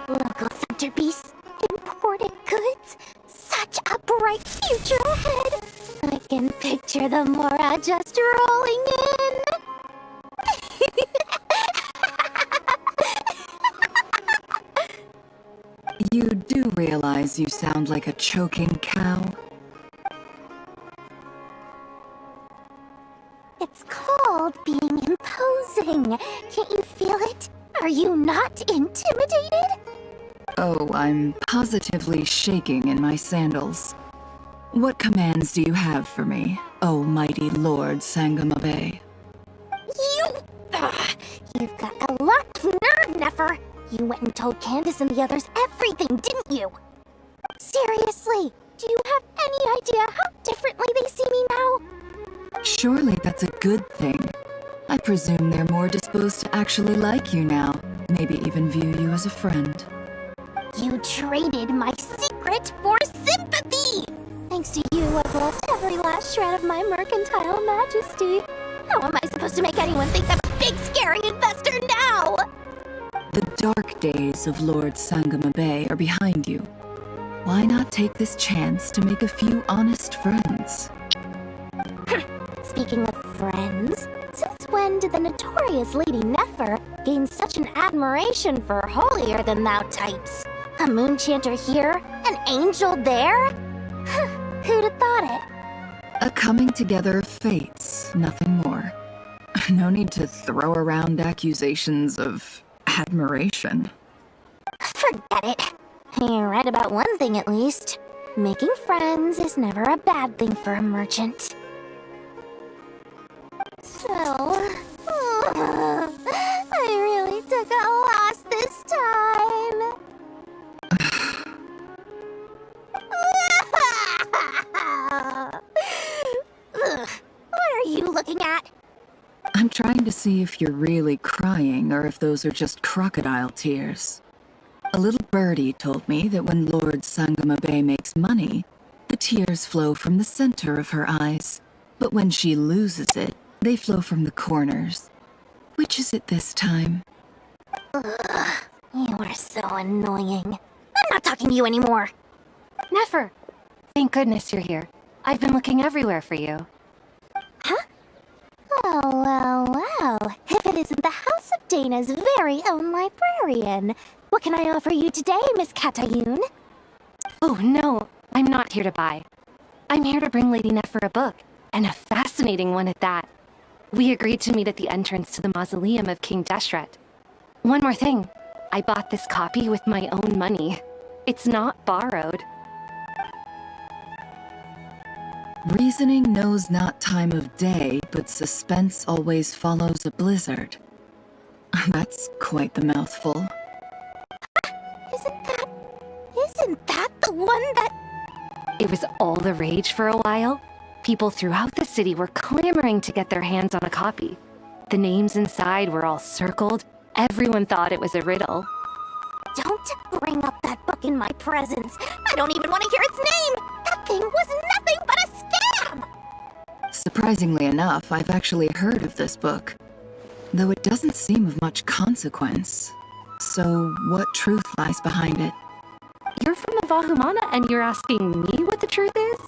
Local centerpiece, imported goods, such a bright future ahead. I can picture the Mora just rolling in. You do realize you sound like a choking cow? It's called being imposing. Can't you feel it? Are you not intimidated? Oh, I'm positively shaking in my sandals. What commands do you have for me, oh mighty Lord Sangamabe? You've got a lot of nerve, Nefer. You went and told Candace and the others everything, didn't you? Seriously, do you have any idea how differently they see me now? Surely that's a good thing. I presume they're more disposed to actually like you now, maybe even view you as a friend. You traded my secret for sympathy! Thanks to you, I've lost every last shred of my mercantile majesty. How am I supposed to make anyone think I'm a big, scary investor now? The dark days of Lord Sangamabe are behind you. Why not take this chance to make a few honest friends? Speaking of friends, since when did the notorious Lady Nefer gain such an admiration for holier-than-thou types? A moon chanter here, an angel there? Who'd have thought it? A coming together of fates, nothing more. No need to throw around accusations of admiration. Forget it. You're right about one thing at least. Making friends is never a bad thing for a merchant. So, I really took a loss this time. What are you looking at? I'm trying to see if you're really crying or if those are just crocodile tears. A little birdie told me that when Lord Sangamabe makes money, the tears flow from the center of her eyes, but when she loses it, they flow from the corners. Which is it this time? You are so annoying. I'm not talking to you anymore. Nefer! Thank goodness you're here. I've been looking everywhere for you. Huh? Well. If it isn't the House of Dana's very own librarian. What can I offer you today, Miss Katayun? Oh no, I'm not here to buy. I'm here to bring Lady Nefer a book, and a fascinating one at that. We agreed to meet at the entrance to the mausoleum of King Deshret. One more thing, I bought this copy with my own money. It's not borrowed. Reasoning knows not time of day, but suspense always follows a blizzard. That's quite the mouthful. Isn't that the one that... It was all the rage for a while. People throughout the city were clamoring to get their hands on a copy. The names inside were all circled. Everyone thought it was a riddle. Don't bring up that book in my presence. I don't even want to hear its name. That thing was nothing but a scam. Surprisingly enough, I've actually heard of this book, though it doesn't seem of much consequence. So, what truth lies behind it? You're from the Vahumana and you're asking me what the truth is?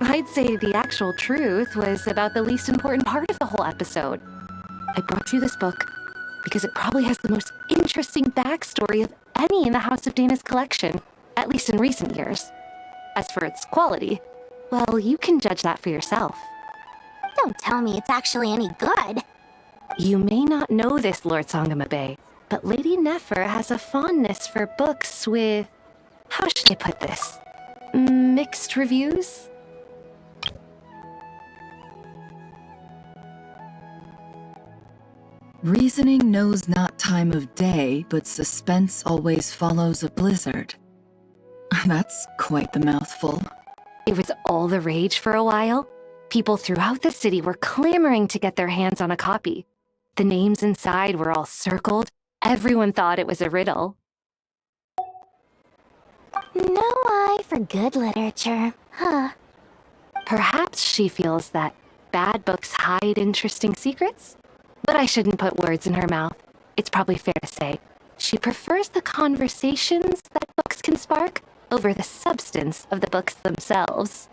I'd say the actual truth was about the least important part of the whole episode. I brought you this book because it probably has the most interesting backstory of any in the House of Dana's collection, at least in recent years. As for its quality, well, you can judge that for yourself. Don't tell me it's actually any good. You may not know this, Lord Sangamabe, but Lady Nefer has a fondness for books with... how should I put this? Mixed reviews? Reasoning knows not time of day, but suspense always follows a blizzard. That's quite the mouthful. It was all the rage for a while. People throughout the city were clamoring to get their hands on a copy. The names inside were all circled. Everyone thought it was a riddle. No eye for good literature, huh? Perhaps she feels that bad books hide interesting secrets? But I shouldn't put words in her mouth. It's probably fair to say she prefers the conversations that books can spark over the substance of the books themselves.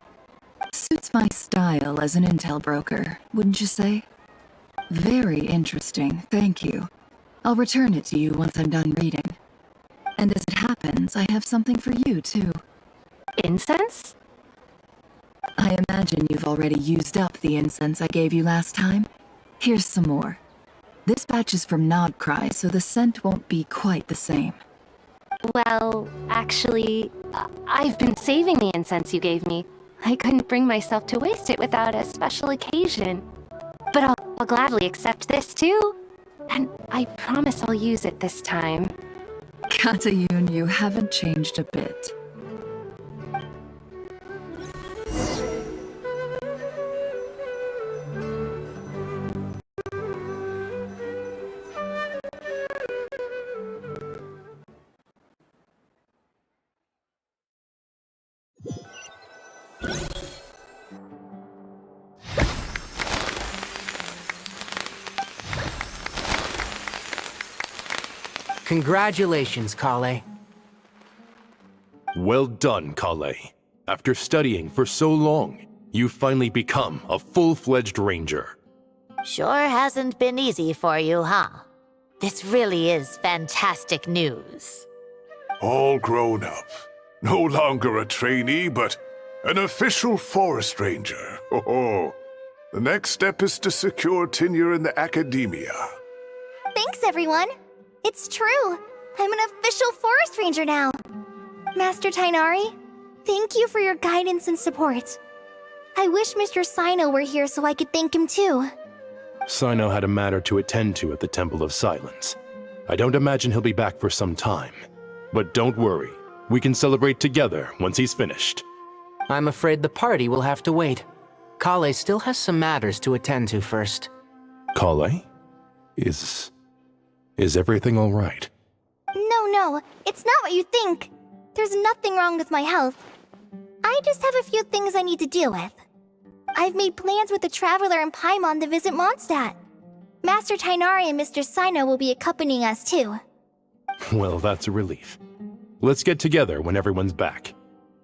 Suits my style as an intel broker, wouldn't you say? Very interesting, thank you. I'll return it to you once I'm done reading. And as it happens, I have something for you, too. Incense? I imagine you've already used up the incense I gave you last time. Here's some more. This batch is from Nodcry, so the scent won't be quite the same. Well, actually, I've been saving the incense you gave me. I couldn't bring myself to waste it without a special occasion. But I'll gladly accept this, too. And I promise I'll use it this time. Katayun, you haven't changed a bit. Congratulations, Kale. Well done, Kale. After studying for so long, you've finally become a full-fledged ranger. Sure hasn't been easy for you, huh? This really is fantastic news. All grown up. No longer a trainee, but an official forest ranger. Oh, the next step is to secure tenure in the academia. Thanks, everyone. It's true. I'm an official forest ranger now. Master Tainari, thank you for your guidance and support. I wish Mr. Sino were here so I could thank him too. Sino had a matter to attend to at the Temple of Silence. I don't imagine he'll be back for some time. But don't worry, we can celebrate together once he's finished. I'm afraid the party will have to wait. Kale still has some matters to attend to first. Kale? Is everything all right? No, it's not what you think. There's nothing wrong with my health. I just have a few things I need to deal with. I've made plans with the Traveler and Paimon to visit Mondstadt. Master Tainari and Mr. Sino will be accompanying us too. Well, that's a relief. Let's get together when everyone's back.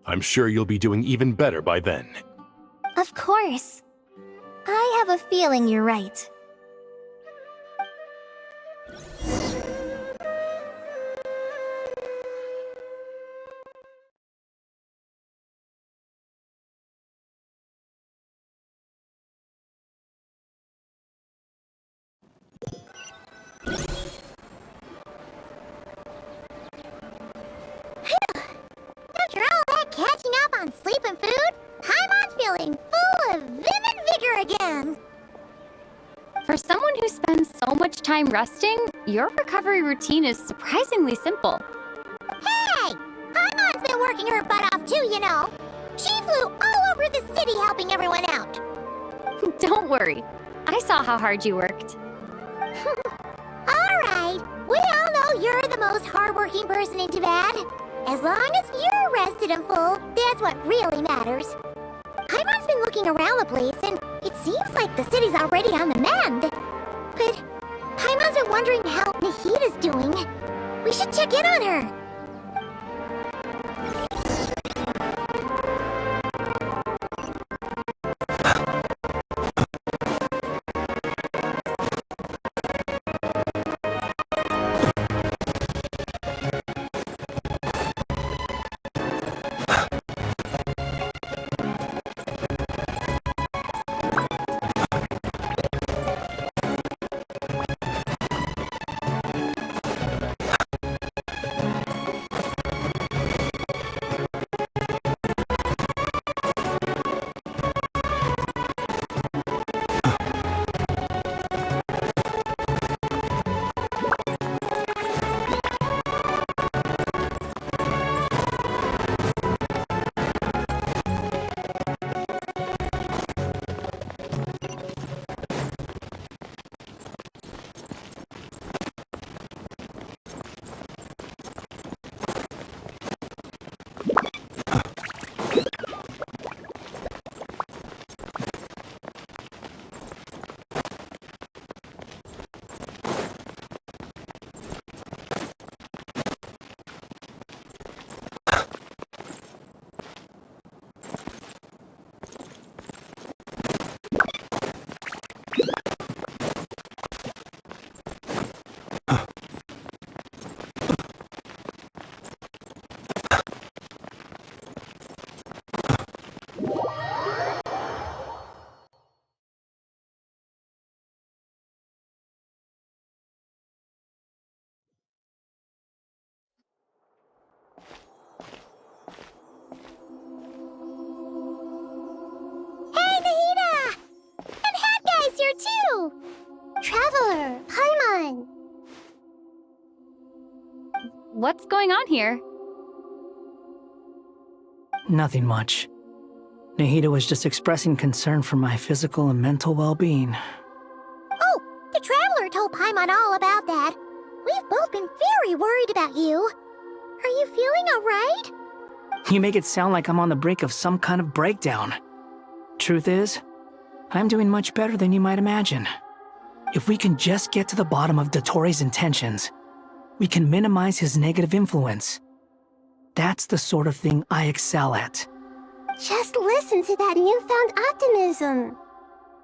I'm sure you'll be doing even better by then. Of course. I have a feeling you're right. After all that catching up on sleep and food, Paimon's feeling full of vim and vigor again. For someone who spends so much time resting, your recovery routine is surprisingly simple. Hey! Paimon's been working her butt off too, you know. She flew all over the city helping everyone out. Don't worry, I saw how hard you worked. Alright, we all know you're the most hardworking person in Tibet. As long as you're rested and full, that's what really matters. Paimon's been looking around the place, and it seems like the city's already on the mend. But Paimon's been wondering how Nahida's doing. We should check in on her. What's going on here? Nothing much. Nahida was just expressing concern for my physical and mental well-being. Oh, the Traveler told Paimon all about that. We've both been very worried about you. Are you feeling alright? You make it sound like I'm on the brink of some kind of breakdown. Truth is, I'm doing much better than you might imagine. If we can just get to the bottom of Dotori's intentions, we can minimize his negative influence. That's the sort of thing I excel at. Just listen to that newfound optimism.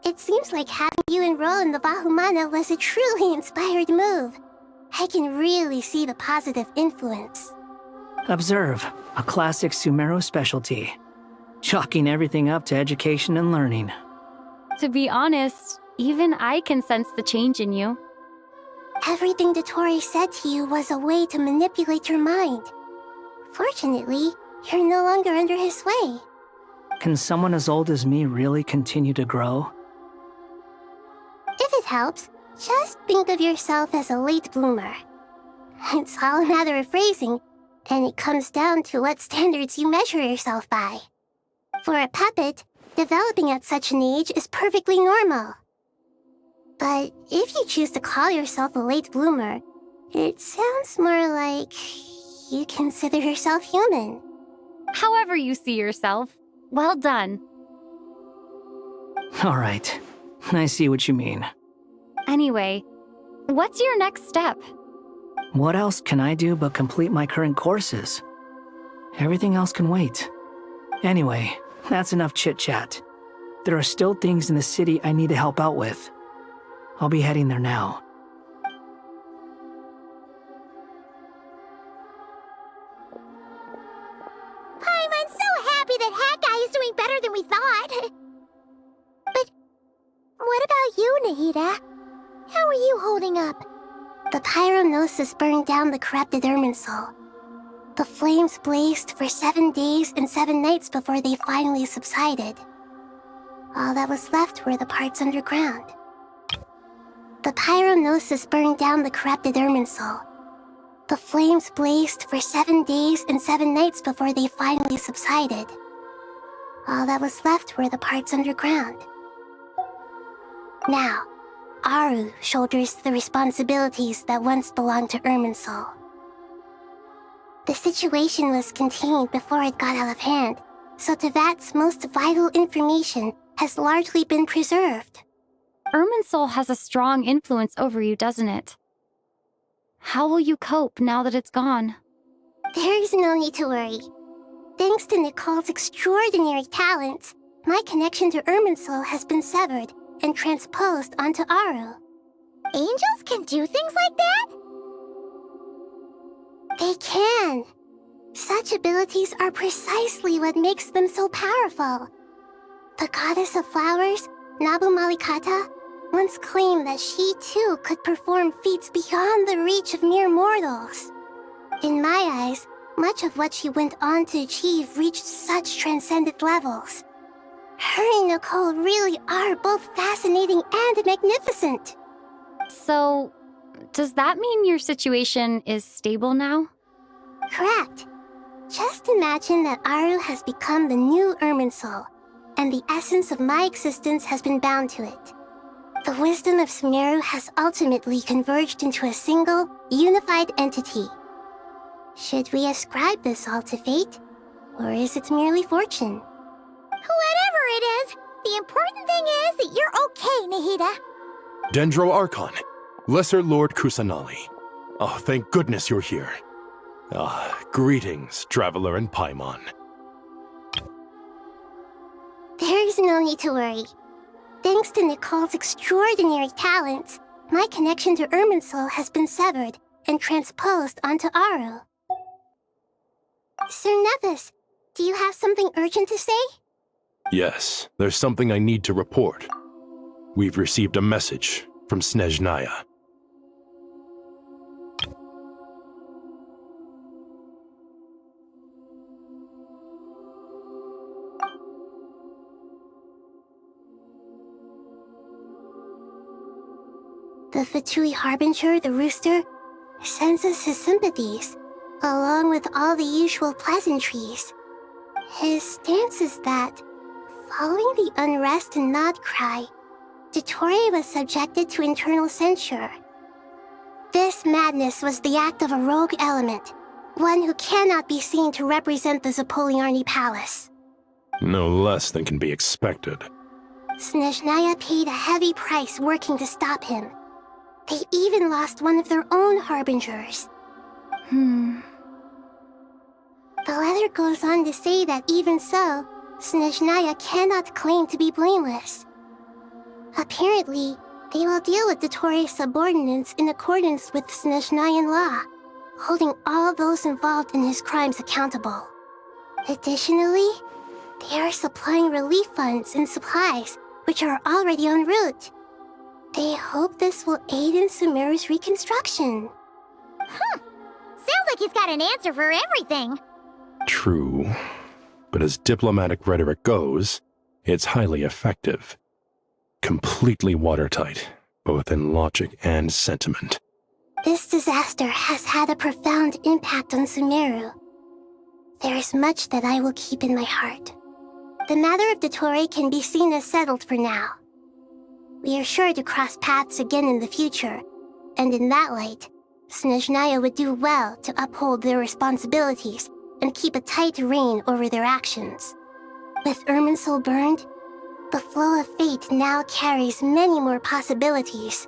It seems like having you enroll in the Vahumana was a truly inspired move. I can really see the positive influence. Observe, a classic Sumeru specialty. Chalking everything up to education and learning. To be honest, even I can sense the change in you. Everything Dotori said to you was a way to manipulate your mind. Fortunately, you're no longer under his sway. Can someone as old as me really continue to grow? If it helps, just think of yourself as a late bloomer. It's all a matter of phrasing, and it comes down to what standards you measure yourself by. For a puppet, developing at such an age is perfectly normal. But if you choose to call yourself a late bloomer, it sounds more like you consider yourself human. However you see yourself, well done. Alright, I see what you mean. Anyway, what's your next step? What else can I do but complete my current courses? Everything else can wait. Anyway, that's enough chit-chat. There are still things in the city I need to help out with. I'll be heading there now. I'm so happy that Hat Guy is doing better than we thought. But what about you, Nahida? How are you holding up? The pyronosis burned down the corrupted Irminsul. The flames blazed for 7 days and 7 nights before they finally subsided. All that was left were the parts underground. The pyronosis burned down the corrupted Irminsul. The flames blazed for 7 days and 7 nights before they finally subsided. All that was left were the parts underground. Now, Aru shoulders the responsibilities that once belonged to Irminsul. The situation was contained before it got out of hand, so Tevat's most vital information has largely been preserved. Irminsul has a strong influence over you, doesn't it? How will you cope now that it's gone? There is no need to worry. Thanks to Nicole's extraordinary talents, my connection to Irminsul has been severed and transposed onto Aru. Angels can do things like that? They can. Such abilities are precisely what makes them so powerful. The goddess of flowers, Nabu Malikata, once claimed that she too could perform feats beyond the reach of mere mortals. In my eyes, much of what she went on to achieve reached such transcendent levels. Her and Nicole really are both fascinating and magnificent. So, does that mean your situation is stable now? Correct. Just imagine that Aru has become the new Irminsul, and the essence of my existence has been bound to it. The wisdom of Sumeru has ultimately converged into a single, unified entity. Should we ascribe this all to fate, or is it merely fortune? Whatever it is, the important thing is that you're okay, Nahida. Dendro Archon, Lesser Lord Kusanali. Oh, thank goodness you're here. Greetings, Traveler and Paimon. There is no need to worry. Thanks to Nicole's extraordinary talents, my connection to Irminsul has been severed and transposed onto Aru. Sir Nevis, do you have something urgent to say? Yes, there's something I need to report. We've received a message from Snezhnaya. The Fatui Harbinger, the rooster, sends us his sympathies along with all the usual pleasantries. His stance is that, following the unrest and Nod cry, Dottore was subjected to internal censure. This madness was the act of a rogue element, one who cannot be seen to represent the Zapoliarny Palace. No less than can be expected. Snezhnaya paid a heavy price working to stop him. They even lost one of their own harbingers. The letter goes on to say that even so, Snezhnaya cannot claim to be blameless. Apparently, they will deal with Dottore's subordinates in accordance with Snezhnayan law, holding all those involved in his crimes accountable. Additionally, they are supplying relief funds and supplies, which are already en route. They hope this will aid in Sumeru's reconstruction. Sounds like he's got an answer for everything. True. But as diplomatic rhetoric goes, it's highly effective. Completely watertight, both in logic and sentiment. This disaster has had a profound impact on Sumeru. There is much that I will keep in my heart. The matter of Dottore can be seen as settled for now. We are sure to cross paths again in the future, and in that light, Snezhnaya would do well to uphold their responsibilities and keep a tight rein over their actions. With Irminsul burned, the flow of fate now carries many more possibilities.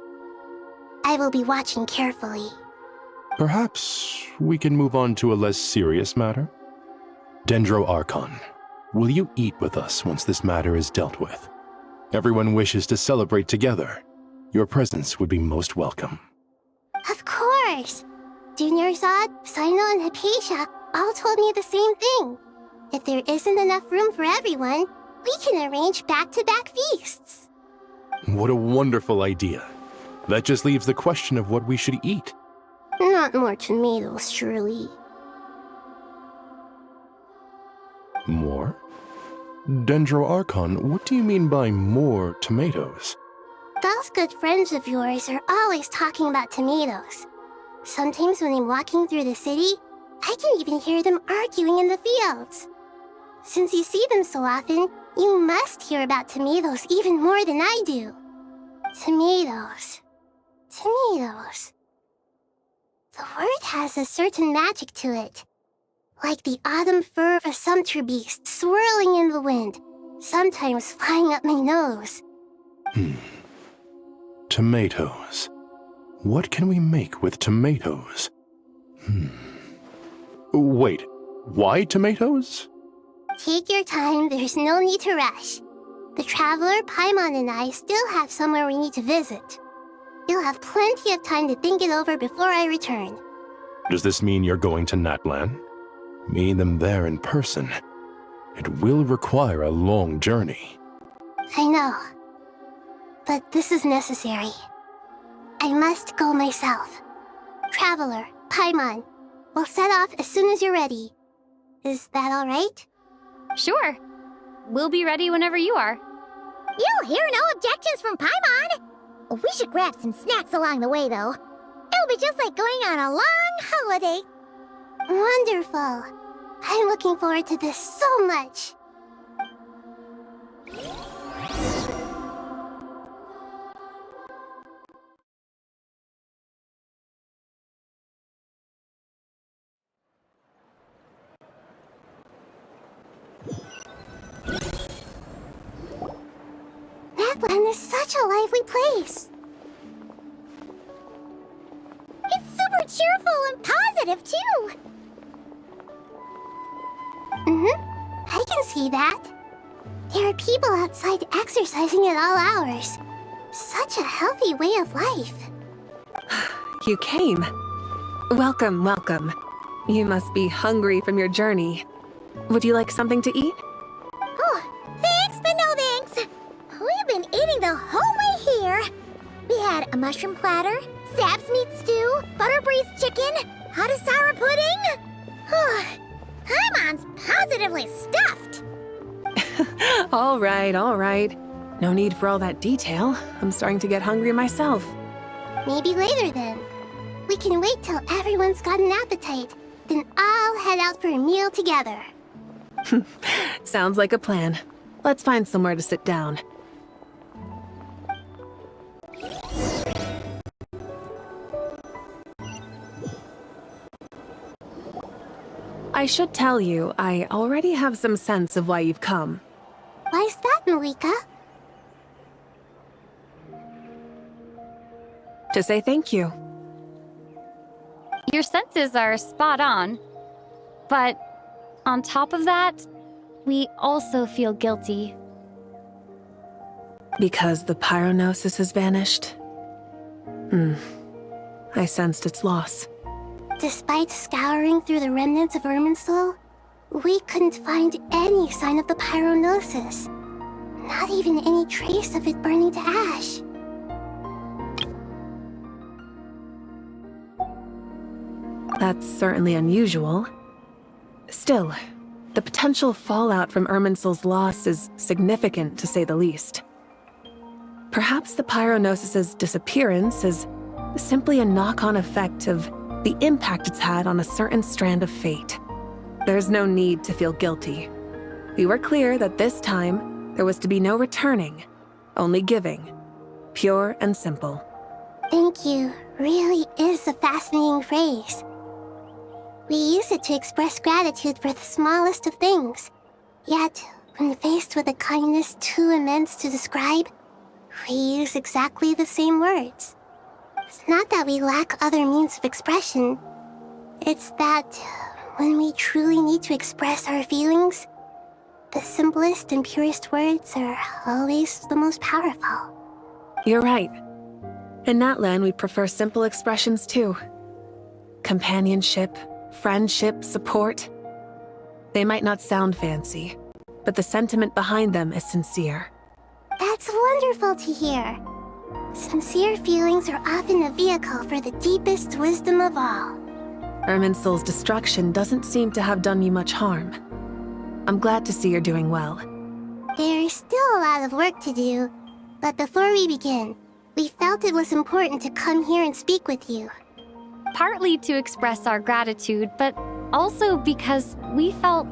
I will be watching carefully. Perhaps we can move on to a less serious matter? Dendro Archon, will you eat with us once this matter is dealt with? Everyone wishes to celebrate together. Your presence would be most welcome. Of course! Junior Zod, Sino, and Hypatia all told me the same thing. If there isn't enough room for everyone, we can arrange back-to-back feasts. What a wonderful idea. That just leaves the question of what we should eat. Not more tomatoes, surely. More? Dendro Archon, what do you mean by more tomatoes? Those good friends of yours are always talking about tomatoes. Sometimes when I'm walking through the city, I can even hear them arguing in the fields. Since you see them so often, you must hear about tomatoes even more than I do. Tomatoes. Tomatoes. The word has a certain magic to it. Like the autumn fur of a sumpter beast swirling in the wind, sometimes flying up my nose. Tomatoes. What can we make with tomatoes? Wait, why tomatoes? Take your time, there's no need to rush. The traveler, Paimon, and I still have somewhere we need to visit. You'll have plenty of time to think it over before I return. Does this mean you're going to Natlan? Meeting them there in person. It will require a long journey. I know. But this is necessary. I must go myself. Traveler, Paimon, we'll set off as soon as you're ready. Is that all right? Sure. We'll be ready whenever you are. You'll hear no objections from Paimon. We should grab some snacks along the way, though. It'll be just like going on a long holiday. Wonderful. I'm looking forward to this so much. Natlan is such a lively place. It's super cheerful and positive, too. I can see that. There are people outside exercising at all hours. Such a healthy way of life. You came. Welcome, welcome. You must be hungry from your journey. Would you like something to eat? Oh, thanks, but no thanks. We've been eating the whole way here. We had a mushroom platter, Sab's meat stew, butter braised chicken, hot sour pudding. Paimon's positively stuffed. All right, all right. No need for all that detail. I'm starting to get hungry myself. Maybe later then. We can wait till everyone's got an appetite, Then I'll head out for a meal together. Sounds like a plan. Let's find somewhere to sit down. I should tell you, I already have some sense of why you've come. Why's that, Malika? To say thank you. Your senses are spot on. But on top of that, we also feel guilty. Because the pyronosis has vanished? I sensed its loss. Despite scouring through the remnants of Irminsul, we couldn't find any sign of the pyronosis. Not even any trace of it burning to ash. That's certainly unusual. Still, the potential fallout from Irminsul's loss is significant, to say the least. Perhaps the pyronosis's disappearance is simply a knock-on effect of the impact it's had on a certain strand of fate. There's no need to feel guilty. We were clear that this time, there was to be no returning, only giving. Pure and simple. Thank you really is a fascinating phrase. We use it to express gratitude for the smallest of things. Yet, when faced with a kindness too immense to describe, we use exactly the same words. It's not that we lack other means of expression. It's that when we truly need to express our feelings, the simplest and purest words are always the most powerful. You're right. In Natlan, we prefer simple expressions too. Companionship, friendship, support. They might not sound fancy, but the sentiment behind them is sincere. That's wonderful to hear. Sincere feelings are often a vehicle for the deepest wisdom of all. Irminsul's destruction doesn't seem to have done you much harm. I'm glad to see you're doing well. There's still a lot of work to do, but before we begin, we felt it was important to come here and speak with you. Partly to express our gratitude, but also because we felt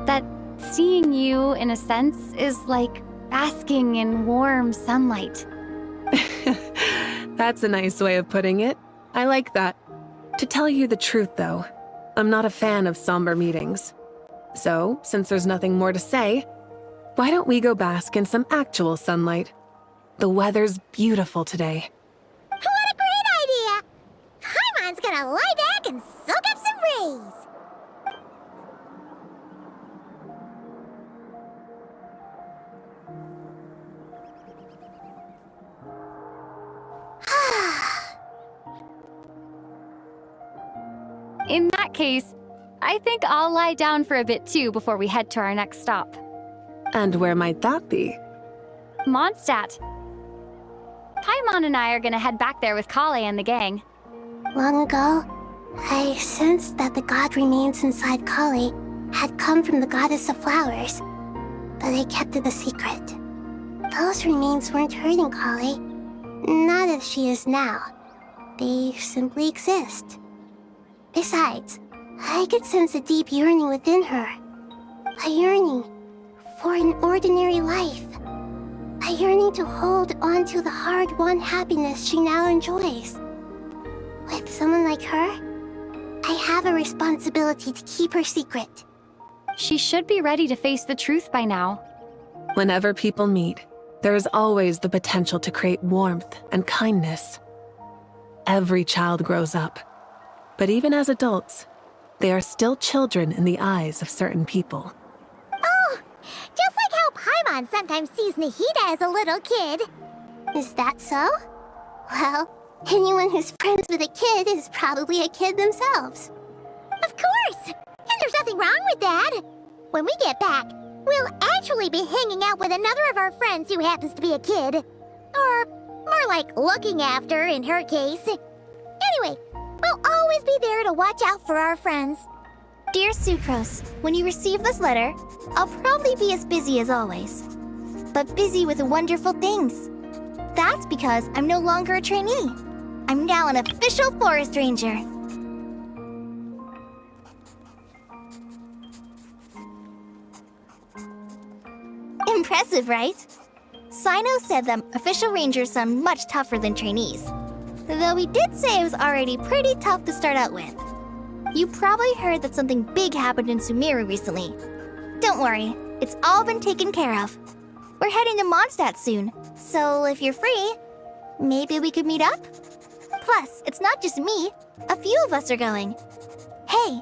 that seeing you, in a sense, is like basking in warm sunlight. That's a nice way of putting it. I like that. To tell you the truth, though, I'm not a fan of somber meetings. So, since there's nothing more to say, why don't we go bask in some actual sunlight? The weather's beautiful today. What a great idea! Paimon's gonna lie back and soak up some rays. In that case, I think I'll lie down for a bit too before we head to our next stop. And where might that be? Mondstadt. Paimon and I are gonna head back there with Kale and the gang. Long ago, I sensed that the god remains inside Kale had come from the goddess of flowers, but I kept it a secret. Those remains weren't hurting Kale, not as she is now. They simply exist. Besides, I could sense a deep yearning within her. A yearning for an ordinary life. A yearning to hold on to the hard-won happiness she now enjoys. With someone like her, I have a responsibility to keep her secret. She should be ready to face the truth by now. Whenever people meet, there is always the potential to create warmth and kindness. Every child grows up. But even as adults, they are still children in the eyes of certain people. Oh, just like how Paimon sometimes sees Nahida as a little kid. Is that so? Well, anyone who's friends with a kid is probably a kid themselves. Of course! And there's nothing wrong with that. When we get back, we'll actually be hanging out with another of our friends who happens to be a kid. Or more like looking after, in her case. Anyway, we'll always be there to watch out for our friends. Dear Sucrose, when you receive this letter, I'll probably be as busy as always. But busy with wonderful things. That's because I'm no longer a trainee. I'm now an official forest ranger. Impressive, right? Sino said that official rangers sound much tougher than trainees. Though he did say it was already pretty tough to start out with. You probably heard that something big happened in Sumeru recently. Don't worry, it's all been taken care of. We're heading to Mondstadt soon, so if you're free, maybe we could meet up? Plus, it's not just me. A few of us are going. Hey,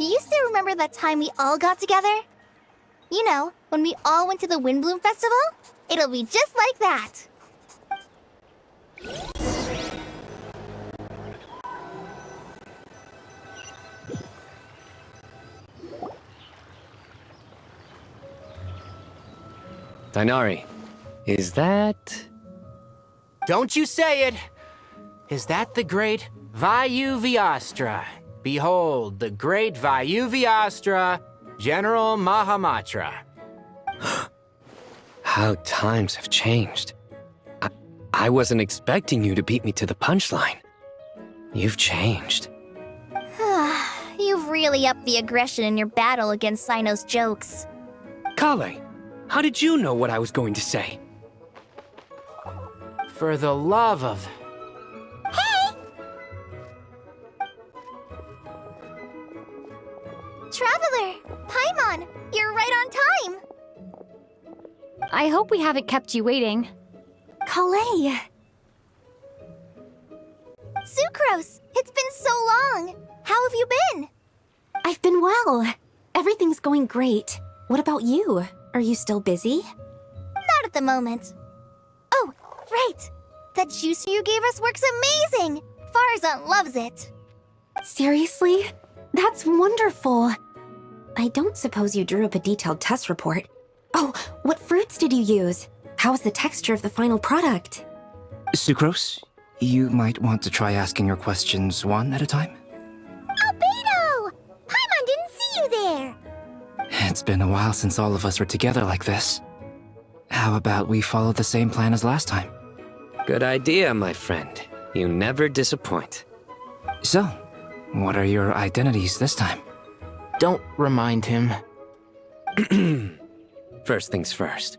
do you still remember that time we all got together? You know, when we all went to the Windbloom Festival? It'll be just like that. Dainari, is that... Don't you say it! Is that the great Vayu-Vyastra? Behold, the great Vayu-Vyastra, General Mahamatra. How times have changed. I wasn't expecting you to beat me to the punchline. You've changed. You've really upped the aggression in your battle against Sino's jokes. Kale, how did you know what I was going to say? For the love of... Hey! Traveler! Paimon! You're right on time! I hope we haven't kept you waiting. Kalei! Sucrose! It's been so long! How have you been? I've been well. Everything's going great. What about you? Are you still busy? Not at the moment. Oh, right! That juicer you gave us works amazing! Farzan loves it! Seriously? That's wonderful. I don't suppose you drew up a detailed test report. Oh, what fruits did you use? How's the texture of the final product? Sucrose, you might want to try asking your questions one at a time. Albedo! Paimon didn't see you there! It's been a while since all of us were together like this. How about we follow the same plan as last time? Good idea, my friend. You never disappoint. So, what are your identities this time? Don't remind him. First things first.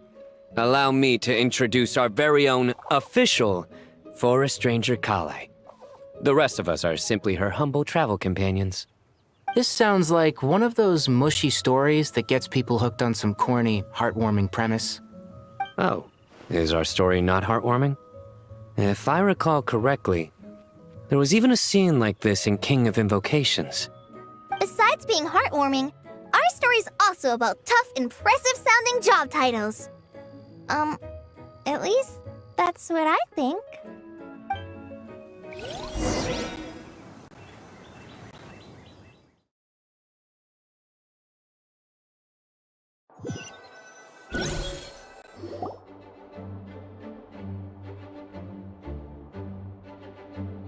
Allow me to introduce our very own official Forest Ranger Kale. The rest of us are simply her humble travel companions. This sounds like one of those mushy stories that gets people hooked on some corny, heartwarming premise. Oh, is our story not heartwarming? If I recall correctly, there was even a scene like this in King of Invocations. Besides being heartwarming, our story's also about tough, impressive-sounding job titles. At least that's what I think.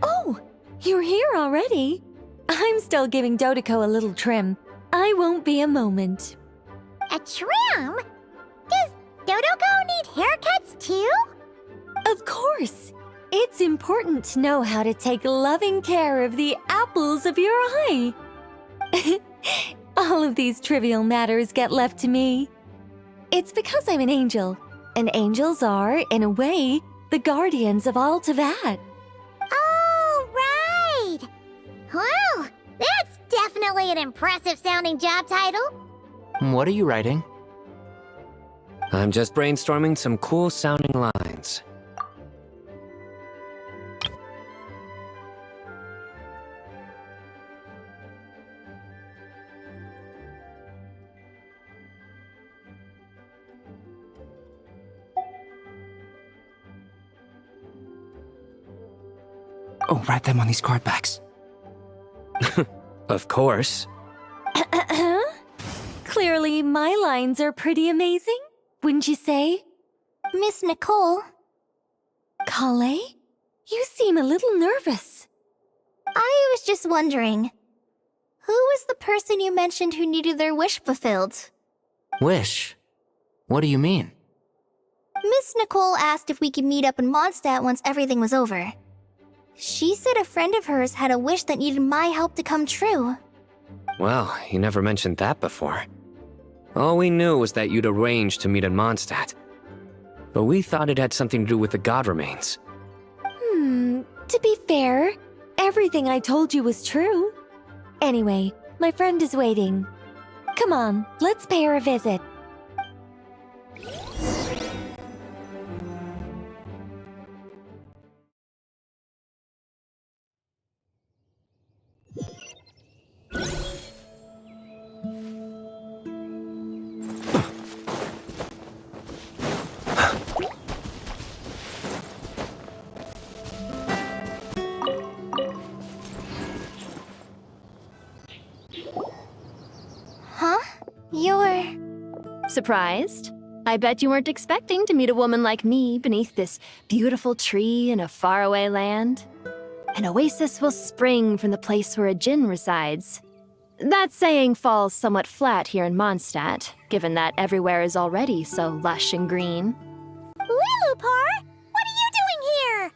Oh, you're here already? I'm still giving Dodeko a little trim. I won't be a moment. A trim? Does Dodoko need haircuts too? Of course. It's important to know how to take loving care of the apples of your eye. All of these trivial matters get left to me. It's because I'm an angel, and angels are, in a way, the guardians of all Teyvat. Oh, right! Well, that's definitely an impressive-sounding job title. What are you writing? I'm just brainstorming some cool-sounding lines. Oh, write them on these card backs. Of course. Clearly, my lines are pretty amazing, wouldn't you say? Miss Nicole. Kale? You seem a little nervous. I was just wondering, who was the person you mentioned who needed their wish fulfilled? Wish? What do you mean? Miss Nicole asked if we could meet up in Mondstadt once everything was over. She said a friend of hers had a wish that needed my help to come true. Well, you never mentioned that before. All we knew was that you'd arranged to meet in Mondstadt. But we thought it had something to do with the god remains. To be fair, everything I told you was true. Anyway, my friend is waiting. Come on, let's pay her a visit. Huh? You're... Surprised? I bet you weren't expecting to meet a woman like me beneath this beautiful tree in a faraway land. An oasis will spring from the place where a djinn resides. That saying falls somewhat flat here in Mondstadt, given that everywhere is already so lush and green. Lilupar, what are you doing here?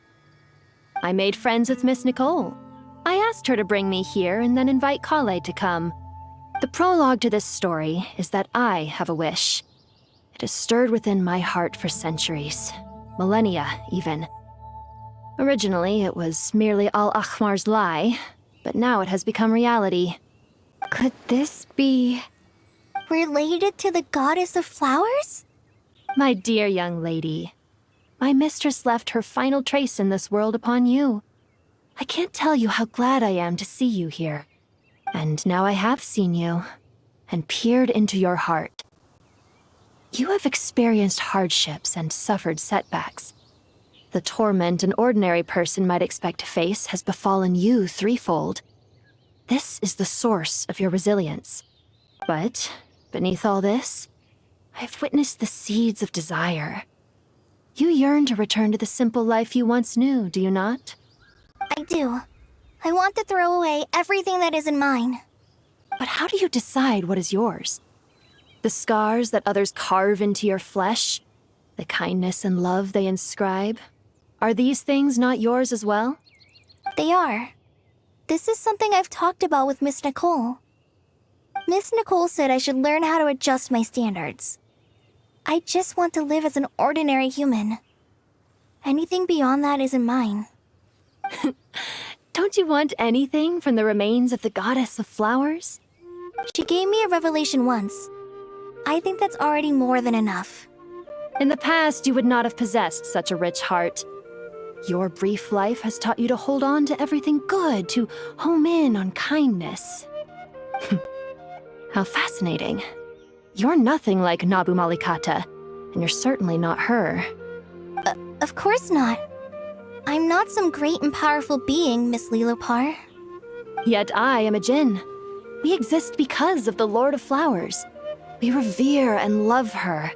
I made friends with Miss Nicole. I asked her to bring me here and then invite Kale to come. The prologue to this story is that I have a wish. It has stirred within my heart for centuries, millennia even. Originally, it was merely Al-Ahmar's lie, but now it has become reality. Could this be... related to the goddess of flowers? My dear young lady, my mistress left her final trace in this world upon you. I can't tell you how glad I am to see you here. And now I have seen you, and peered into your heart. You have experienced hardships and suffered setbacks. The torment an ordinary person might expect to face has befallen you threefold. This is the source of your resilience. But, beneath all this, I've witnessed the seeds of desire. You yearn to return to the simple life you once knew, do you not? I do. I want to throw away everything that isn't mine. But how do you decide what is yours? The scars that others carve into your flesh? The kindness and love they inscribe? Are these things not yours as well? They are. This is something I've talked about with Miss Nicole. Miss Nicole said I should learn how to adjust my standards. I just want to live as an ordinary human. Anything beyond that isn't mine. Don't you want anything from the remains of the goddess of flowers? She gave me a revelation once. I think that's already more than enough. In the past, you would not have possessed such a rich heart. Your brief life has taught you to hold on to everything good, to home in on kindness. How fascinating. You're nothing like Nabu Malikata, and you're certainly not her. Of course not. I'm not some great and powerful being, Miss Lilupar. Yet I am a djinn. We exist because of the Lord of Flowers. We revere and love her.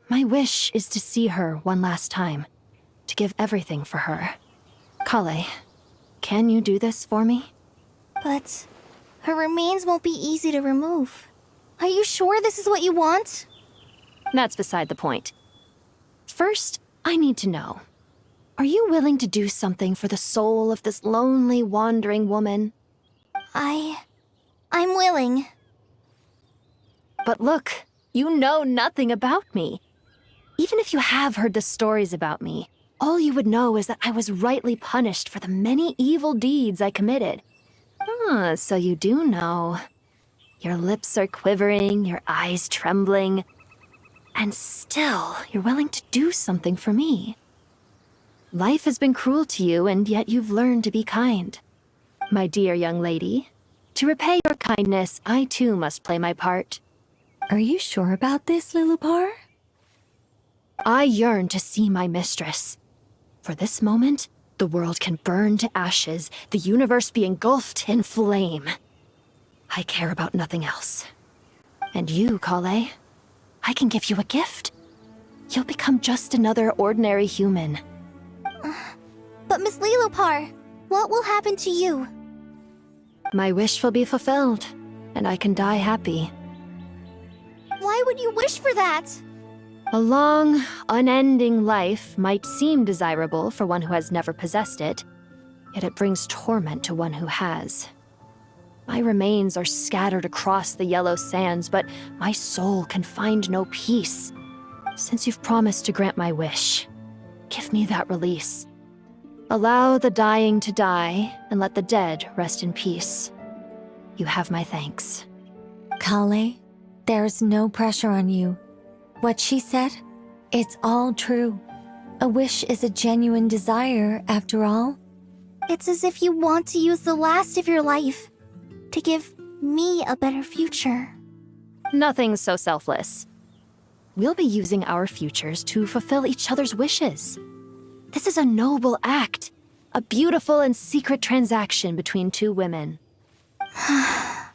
My wish is to see her one last time, to give everything for her. Kale, can you do this for me? But her remains won't be easy to remove. Are you sure this is what you want? That's beside the point. First, I need to know. Are you willing to do something for the soul of this lonely, wandering woman? I'm willing. But look, you know nothing about me. Even if you have heard the stories about me, all you would know is that I was rightly punished for the many evil deeds I committed. Ah, so you do know. Your lips are quivering, your eyes trembling, and still you're willing to do something for me. Life has been cruel to you, and yet you've learned to be kind. My dear young lady, to repay your kindness, I too must play my part. Are you sure about this, Lilupar? I yearn to see my mistress. For this moment, the world can burn to ashes, the universe be engulfed in flame. I care about nothing else. And you, Kale, I can give you a gift. You'll become just another ordinary human. But Miss Lilupar, what will happen to you? My wish will be fulfilled, and I can die happy. Why would you wish for that? A long, unending life might seem desirable for one who has never possessed it, yet it brings torment to one who has. My remains are scattered across the yellow sands, but my soul can find no peace. Since you've promised to grant my wish, give me that release. Allow the dying to die, and let the dead rest in peace. You have my thanks. Kale, there's no pressure on you. What she said, it's all true. A wish is a genuine desire, after all. It's as if you want to use the last of your life to give me a better future. Nothing's so selfless. We'll be using our futures to fulfill each other's wishes. This is a noble act, a beautiful and secret transaction between two women. I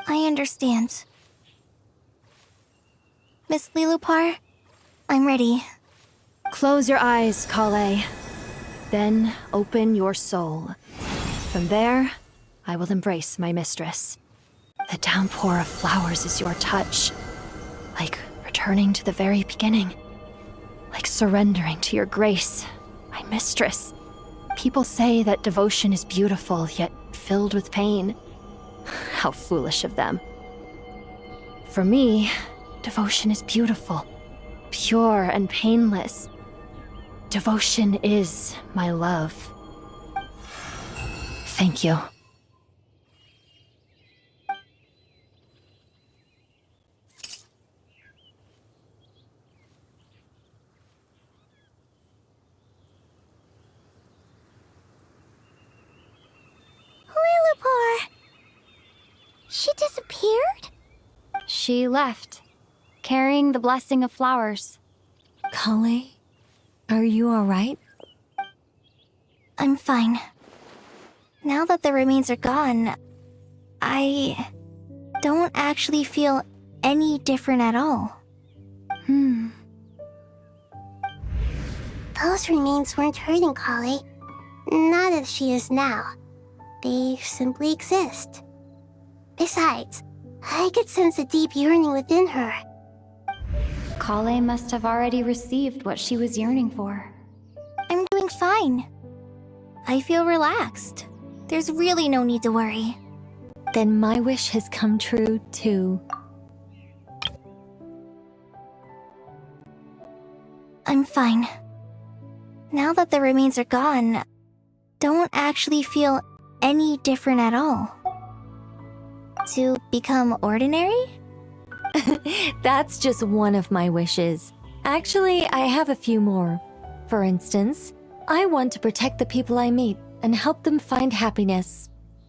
understand. Miss Lilupar, I'm ready. Close your eyes, Kale. Then open your soul. From there, I will embrace my mistress. The downpour of flowers is your touch. Like returning to the very beginning. Like surrendering to your grace, my mistress. People say that devotion is beautiful, yet filled with pain. How foolish of them. For me, devotion is beautiful, pure and painless. Devotion is my love. Thank you. Lilupar! She disappeared? She left, carrying the blessing of flowers. Kale, are you alright? I'm fine. Now that the remains are gone, I don't actually feel any different at all. Those remains weren't hurting Kale. Not as she is now. They simply exist. Besides, I could sense a deep yearning within her. Kale must have already received what she was yearning for. I'm doing fine. I feel relaxed. There's really no need to worry. Then my wish has come true, too. I'm fine. Now that the remains are gone, don't actually feel any different at all. To become ordinary? That's just one of my wishes. Actually, I have a few more. For instance, I want to protect the people I meet and help them find happiness.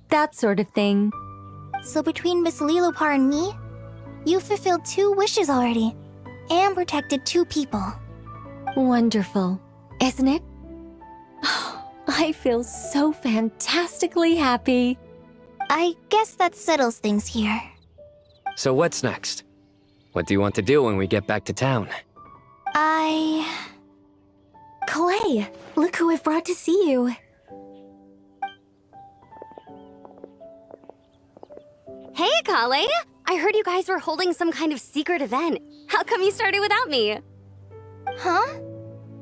That sort of thing. So between Miss Lilupar and me, you've fulfilled 2 wishes already, and protected 2 people. Wonderful, isn't it? I feel so fantastically happy. I guess that settles things here. So what's next? What do you want to do when we get back to town? Clay, look who I've brought to see you. Hey, Kale! I heard you guys were holding some kind of secret event. How come you started without me? Huh?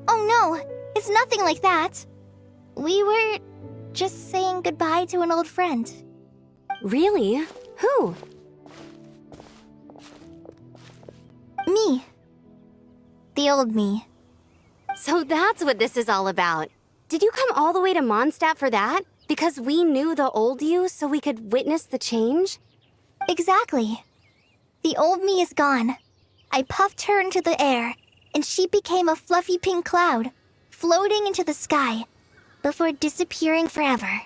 Oh no, it's nothing like that. We were just saying goodbye to an old friend. Really? Who? Me. The old me. So that's what this is all about. Did you come all the way to Mondstadt for that? Because we knew the old you so we could witness the change? Exactly. The old me is gone. I puffed her into the air, and she became a fluffy pink cloud, floating into the sky, before disappearing forever.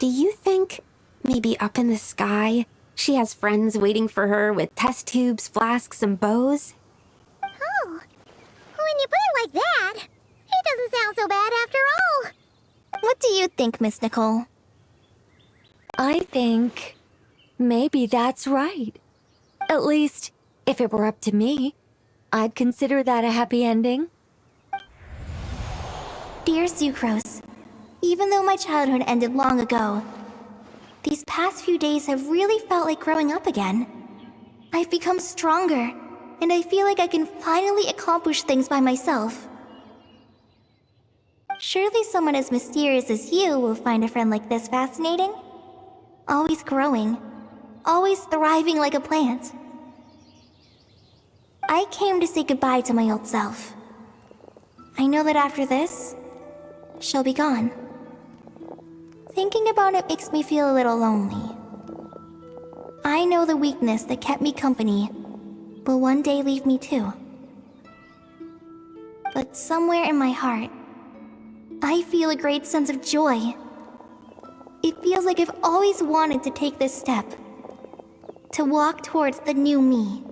Do you think, maybe up in the sky, she has friends waiting for her with test tubes, flasks, and bows? Oh, when you put it like that, it doesn't sound so bad after all. What do you think, Miss Nicole? I think maybe that's right. At least, if it were up to me, I'd consider that a happy ending. Dear Sucrose, even though my childhood ended long ago, these past few days have really felt like growing up again. I've become stronger, and I feel like I can finally accomplish things by myself. Surely someone as mysterious as you will find a friend like this fascinating. Always growing, always thriving like a plant. I came to say goodbye to my old self. I know that after this, she'll be gone. Thinking about it makes me feel a little lonely. I know the weakness that kept me company will one day leave me too. But somewhere in my heart, I feel a great sense of joy. It feels like I've always wanted to take this step, to walk towards the new me.